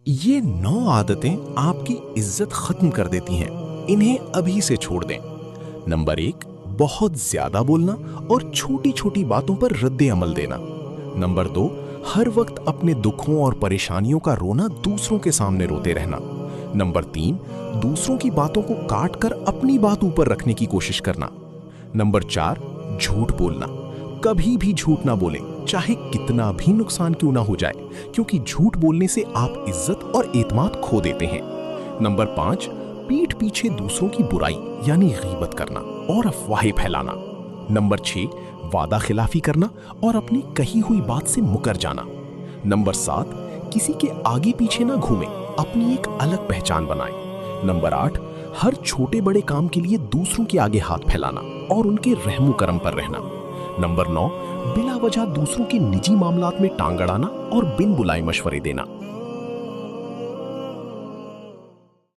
ये 9 आदतें आपकी इज्जत खत्म कर देती हैं। इन्हें अभी से छोड़ दें। नंबर 1, बहुत ज्यादा बोलना और छोटी छोटी बातों पर रद्द अमल देना। नंबर 2, हर वक्त अपने दुखों और परेशानियों का रोना दूसरों के सामने रोते रहना। नंबर 3, दूसरों की बातों को काट कर अपनी बात ऊपर रखने की कोशिश करना। नंबर 4, झूठ बोलना। कभी भी झूठ ना बोलें, चाहे कितना भी नुकसान क्यों ना हो जाए, क्योंकि झूठ बोलने से आप इज्जत और एतमाद खो देते हैं। नंबर 5, पीठ पीछे दूसरों की बुराई यानी गीबत करना और अफवाहें फैलाना। नंबर 6, वादा खिलाफी करना और अपनी कही हुई बात से मुकर जाना। नंबर 7, किसी के आगे पीछे ना घूमें, अपनी एक अलग पहचान बनाएं। नंबर 8, हर छोटे बड़े काम के लिए दूसरों के आगे हाथ फैलाना और उनके रहमो करम पर रहना। नंबर 9, बिला वजह दूसरों के निजी मामलात में टांग अड़ाना और बिन बुलाए मशवरे देना।